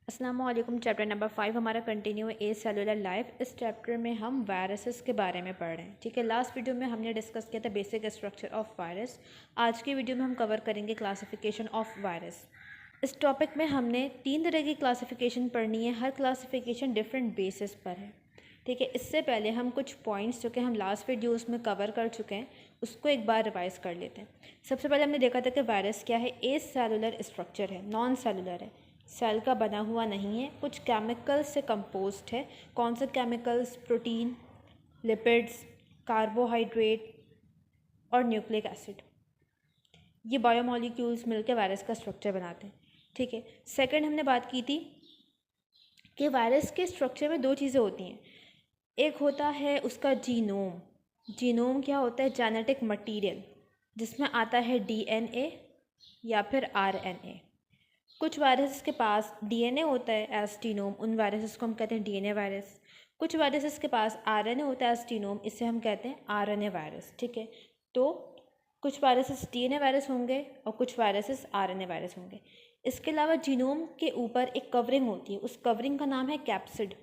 अस्सलामु अलैकुम। Chapter number 5 हमारा कंटिन्यू है ए सेलुलर लाइफ। इस चैप्टर में हम वायरसेस के बारे में पढ़ रहे हैं। ठीक है, लास्ट वीडियो में हमने डिस्कस किया था बेसिक स्ट्रक्चर ऑफ वायरस। आज की वीडियो में हम कवर करेंगे क्लासिफिकेशन ऑफ वायरस। इस टॉपिक में हमने 3 तरह की क्लासिफिकेशन पढ़नी है। हर क्लासिफिकेशन डिफरेंट बेसिस पर है। ठीक है, इससे पहले हम कुछ पॉइंट्स जो कि हम लास्ट वीडियोस में कवर कर चुके हैं उसको एक बार रिवाइज कर लेते हैं। सबसे पहले हमने देखा था कि वायरस क्या है। ए सेलुलर स्ट्रक्चर है, नॉन सेलुलर है, सेल का बना हुआ नहीं है, कुछ केमिकल्स से कंपोज्ड है। कौन से केमिकल्स? प्रोटीन, लिपिड्स, कार्बोहाइड्रेट और न्यूक्लिक एसिड। ये बायोमोलिक्यूल्स मिलकर वायरस का स्ट्रक्चर बनाते हैं। ठीक है, सेकंड हमने बात की थी कि वायरस के स्ट्रक्चर में 2 चीज़ें होती हैं। एक होता है उसका जीनोम। जीनोम क्या होता है? जेनेटिक मटेरियल, जिसमें आता है डीएनए या फिर आरएनए। कुछ वायरसेस के पास डीएनए होता है एज जीनोम, उन वायरसेस को हम कहते हैं डीएनए वायरस। कुछ वायरसेस के पास आरएनए होता है एज जीनोम, इसे हम कहते हैं आरएनए वायरस। ठीक है, तो कुछ वायरसेस डीएनए वायरस होंगे और कुछ वायरसेस आरएनए वायरस होंगे। इसके अलावा जीनोम के ऊपर एक कवरिंग होती है, उस कवरिंग का नाम है कैप्सिड।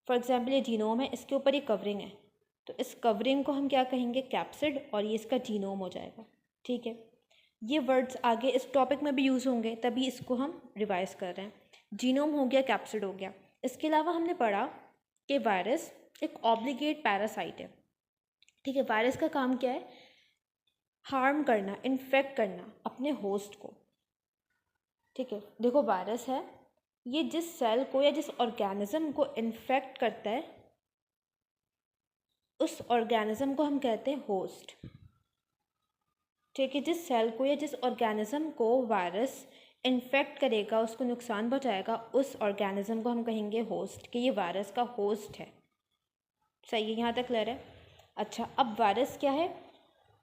फॉर एग्जाम्पल ये जीनोम है, इसके ऊपर ये कवरिंग है, तो इस कवरिंग को हम क्या कहेंगे? कैप्सिड, और ये इसका जीनोम हो जाएगा। ठीक है, ये वर्ड्स आगे इस टॉपिक में भी यूज़ होंगे, तभी इसको हम रिवाइज कर रहे हैं। जीनोम हो गया, कैप्सिड हो गया। इसके अलावा हमने पढ़ा कि वायरस एक ऑब्लिगेट पैरासाइट है। ठीक है, वायरस का काम क्या है? हार्म करना, इन्फेक्ट करना अपने होस्ट को। ठीक है, देखो वायरस है, ये जिस सेल को या जिस ऑर्गेनिज्म को इन्फेक्ट करता है उस ऑर्गेनिज्म को हम कहते हैं होस्ट। ठीक है, जिस सेल को या जिस ऑर्गेनिज्म को वायरस इन्फेक्ट करेगा, उसको नुकसान पहुंचाएगा, उस ऑर्गेनिज्म को हम कहेंगे होस्ट, कि ये वायरस का होस्ट है। सही है, यहाँ तक क्लियर है? अच्छा, अब वायरस क्या है?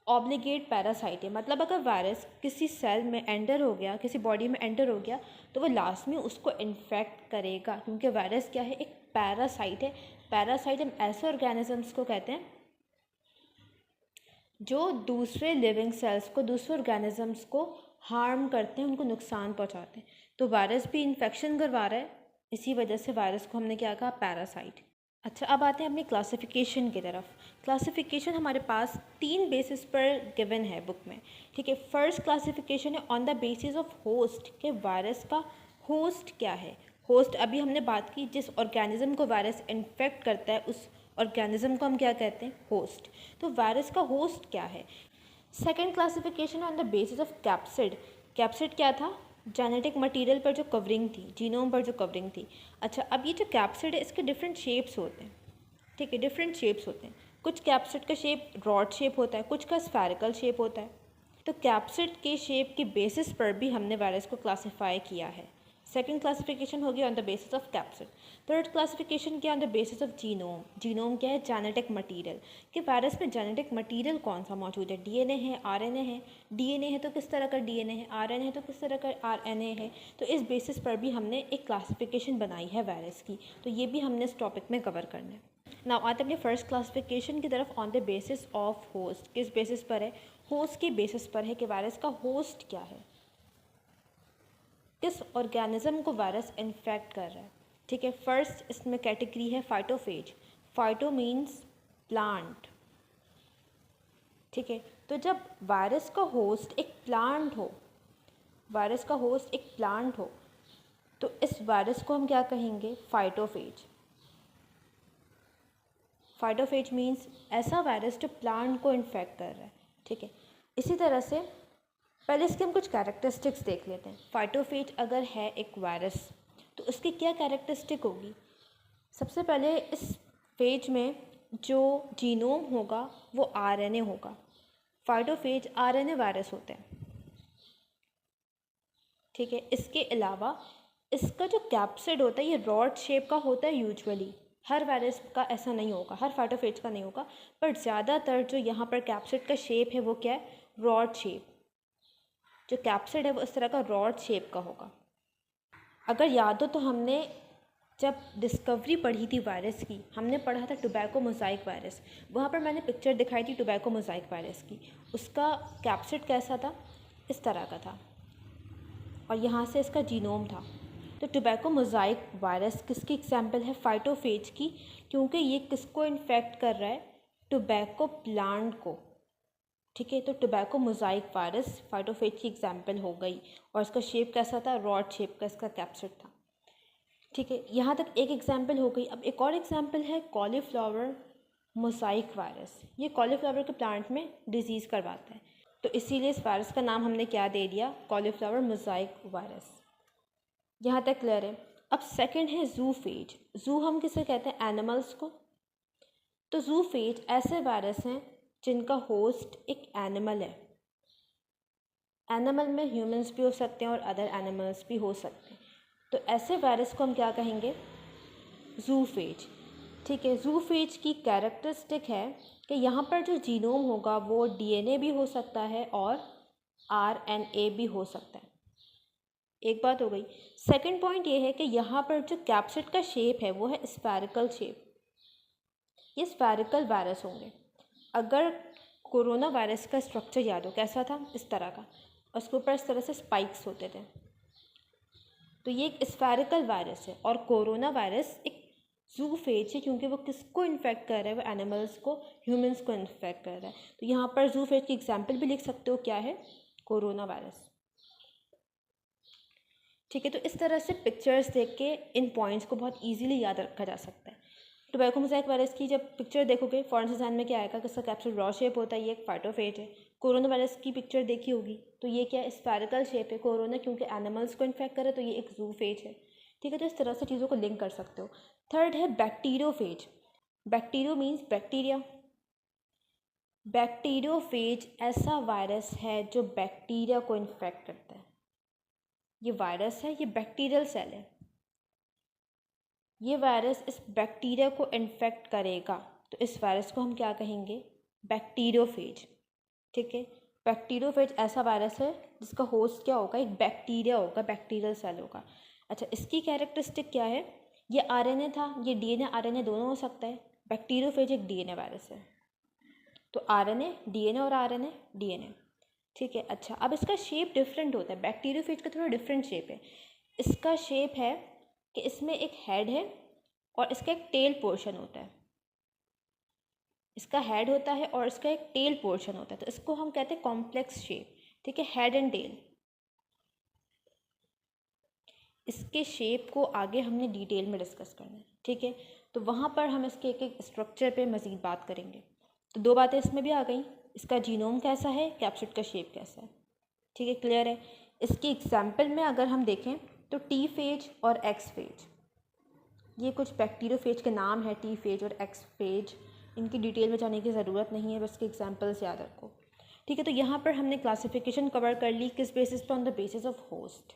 ऑब्लिगेट पैरासाइट है। मतलब अगर वायरस किसी सेल में एंटर हो गया, किसी बॉडी में एंटर हो गया, तो वो लास्ट में उसको इन्फेक्ट करेगा, क्योंकि वायरस क्या है? एक पैरासाइट है। पैरासाइट हम ऐसे ऑर्गेनिजम्स को कहते हैं जो दूसरे लिविंग सेल्स को, दूसरे ऑर्गेनिजम्स को हार्म करते हैं, उनको नुकसान पहुंचाते हैं। तो वायरस भी इन्फेक्शन करवा रहा है, इसी वजह से वायरस को हमने क्या कहा? पैरासाइट। अच्छा, अब आते हैं अपनी क्लासिफिकेशन की तरफ। क्लासिफिकेशन हमारे पास 3 बेसिस पर गिवन है बुक में। ठीक है, फर्स्ट क्लासिफिकेशन है on the basis of host, के वायरस का होस्ट क्या है। होस्ट अभी हमने बात की, जिस ऑर्गेनिज्म को वायरस इन्फेक्ट करता है उस ऑर्गेनिज्म को हम क्या कहते हैं? होस्ट। तो वायरस का होस्ट क्या है। Second classification on the basis of capsid. Capsid क्या था? जेनेटिक मटेरियल पर जो कवरिंग थी, जीनोम पर जो कवरिंग थी। अच्छा, अब ये जो कैप्सिड है इसके डिफरेंट शेप्स होते हैं। ठीक है, डिफरेंट शेप्स होते हैं। कुछ कैप्सिड का शेप रॉड शेप होता है, कुछ का स्फेरिकल शेप होता है। तो कैप्सिड के शेप के बेसिस पर भी हमने वायरस को क्लासीफाई किया है। सेकेंड क्लासिफिकेशन होगी on the basis of capsid. Third classification क्या? On the basis of genome. Genome क्या है? जेनेटिक मटेरियल, कि वायरस में जेनेटिक मटेरियल कौन सा मौजूद है। डीएनए है, आरएनए है। डीएनए है तो किस तरह का डीएनए है, आरएनए है तो किस तरह का आरएनए है। तो इस बेसिस पर भी हमने एक क्लासिफिकेशन बनाई है वायरस की, तो ये भी हमने इस टॉपिक में कवर करना है। नाउ आते हैं अपने फर्स्ट क्लासिफिकेशन की तरफ, on the basis of host. किस बेसिस पर है? होस्ट के बेसिस पर है कि वायरस का होस्ट क्या है, किस ऑर्गेनिज्म को वायरस इन्फेक्ट कर रहा है। ठीक है, फर्स्ट इसमें कैटेगरी है फाइटोफेज। Phyto means plant. ठीक है, तो जब वायरस का होस्ट एक प्लांट हो, वायरस का होस्ट एक प्लांट हो, तो इस वायरस को हम क्या कहेंगे? फाइटोफेज। फाइटोफेज मीन्स ऐसा वायरस जो प्लांट को इन्फेक्ट कर रहा है। ठीक है, इसी तरह से पहले इसके हम कुछ कैरेक्टरिस्टिक्स देख लेते हैं। फाइटोफेज अगर है एक वायरस तो उसकी क्या कैरेक्टरिस्टिक होगी। सबसे पहले इस फेज में जो जीनोम होगा वो आरएनए होगा। फाइटोफेज आरएनए वायरस होते हैं। ठीक है, इसके अलावा इसका जो कैप्सिड होता है ये रॉड शेप का होता है यूजुअली। हर वायरस का ऐसा नहीं होगा, हर फाइटोफेज का नहीं होगा, पर ज़्यादातर जो यहाँ पर कैप्सिड का शेप है वो क्या है? Rod shape. जो कैप्सिड है वो इस तरह का रॉड शेप का होगा। अगर याद हो तो हमने जब डिस्कवरी पढ़ी थी वायरस की, हमने पढ़ा था टोबैको मोज़ाइक वायरस। वहाँ पर मैंने पिक्चर दिखाई थी टोबैको मोज़ाइक वायरस की। उसका कैप्सिड कैसा था? इस तरह का था, और यहाँ से इसका जीनोम था। तो टोबैको मोज़ाइक वायरस किसकी एग्जाम्पल है? फाइटोफेज की, क्योंकि ये किसको इन्फेक्ट कर रहा है? टोबैको प्लांट को। ठीक है, तो टोबैको मोज़ाइक वायरस फाइटोफेज की एग्जाम्पल हो गई। और इसका शेप कैसा था? रॉड शेप का इसका कैप्सूल था। ठीक है, यहाँ तक एक एग्जाम्पल हो गई। अब एक और एग्जाम्पल है कॉलीफ्लावर मोज़ाइक वायरस। ये कॉलीफ्लावर के प्लांट में डिजीज़ करवाता है, तो इसीलिए इस वायरस का नाम हमने क्या दे दिया? Cauliflower mosaic virus. यहाँ तक क्लियर है। अब सेकंड है ज़ूफेज। ज़ू हम किसे कहते हैं? एनिमल्स को। तो ज़ूफेज ऐसे वायरस हैं जिनका होस्ट एक एनिमल है। एनिमल में ह्यूमंस भी हो सकते हैं और अदर एनिमल्स भी हो सकते हैं। तो ऐसे वायरस को हम क्या कहेंगे? ज़ूफेज। ठीक है, ज़ूफेज की कैरेक्टरिस्टिक है कि यहाँ पर जो जीनोम होगा वो डीएनए भी हो सकता है और आरएनए भी हो सकता है। एक बात हो गई। सेकंड पॉइंट ये है कि यहाँ पर जो कैप्सिड का शेप है वो है स्फेरिकल शेप। ये स्फेरिकल वायरस होंगे। अगर कोरोना वायरस का स्ट्रक्चर याद हो, कैसा था? इस तरह का, और उसके ऊपर इस तरह से स्पाइक्स होते थे। तो ये एक स्फेरिकल वायरस है। और कोरोना वायरस एक ज़ूफेज है, क्योंकि वो किसको इन्फेक्ट कर रहा है? वो एनिमल्स को, ह्यूमंस को इन्फेक्ट कर रहा है। तो यहाँ पर ज़ूफेज की एग्जाम्पल भी लिख सकते हो, क्या है? Corona virus. ठीक है, तो इस तरह से पिक्चर्स देख के इन पॉइंट्स को बहुत इजीली याद रखा जा सकता है। टोबैको मोज़ाइक वायरस की जब पिक्चर देखोगे फ़ौरन से ध्यान में क्या आएगा? कि इसका कैप्सूल रॉ शेप होता है, ये एक फाइटोफेज है। कोरोना वायरस की पिक्चर देखी होगी, तो ये क्या है? स्फेरिकल शेप है। कोरोना क्योंकि एनिमल्स को इन्फेक्ट करे, तो ये एक ज़ूफेज है। ठीक है, तो इस तरह से चीज़ों को लिंक कर सकते हो। थर्ड है bacteriophage. Bacterio means bacteria. Bacteriophage ऐसा वायरस है जो बैक्टीरिया को इन्फेक्ट करता है। ये वायरस है, ये बैक्टीरियल सेल है। ये वायरस इस बैक्टीरिया को इन्फेक्ट करेगा, तो इस वायरस को हम क्या कहेंगे? बैक्टीरियोफेज। ठीक है, बैक्टीरियोफेज ऐसा वायरस है जिसका होस्ट क्या होगा? एक बैक्टीरिया होगा, बैक्टीरियल सेल होगा। अच्छा, इसकी कैरेक्टरिस्टिक क्या है? ये आरएनए था, ये डीएनए आरएनए दोनों हो सकता है। बैक्टीरियोफेज एक डीएनए वायरस है, तो आरएनए डीएनए और आरएनए डीएनए। ठीक है, अच्छा, अब इसका शेप डिफरेंट होता है। बैक्टीरियोफेज का थोड़ा डिफरेंट शेप है। इसका शेप है कि इसमें एक हेड है और इसका एक टेल पोर्शन होता है। इसका हेड होता है और इसका एक टेल पोर्शन होता है, तो इसको हम कहते हैं कॉम्प्लेक्स शेप। ठीक है, हेड एंड टेल। इसके शेप को आगे हमने डिटेल में डिस्कस करना है। ठीक है, तो वहाँ पर हम इसके एक एक स्ट्रक्चर पे मज़ीद बात करेंगे। तो दो बातें इसमें भी आ गई, इसका जीनोम कैसा है, कैप्सिड का शेप कैसा है। ठीक है, क्लियर है। इसकी एग्जाम्पल में अगर हम देखें तो टी फेज और एक्स फेज, ये कुछ बैक्टीरियोफेज के नाम है। टी फेज और एक्स फेज, इनकी डिटेल में जाने की ज़रूरत नहीं है, बस के एग्जाम्पल्स याद रखो। ठीक है, तो यहाँ पर हमने क्लासिफिकेशन कवर कर ली, किस बेसिस पर? On the basis of host.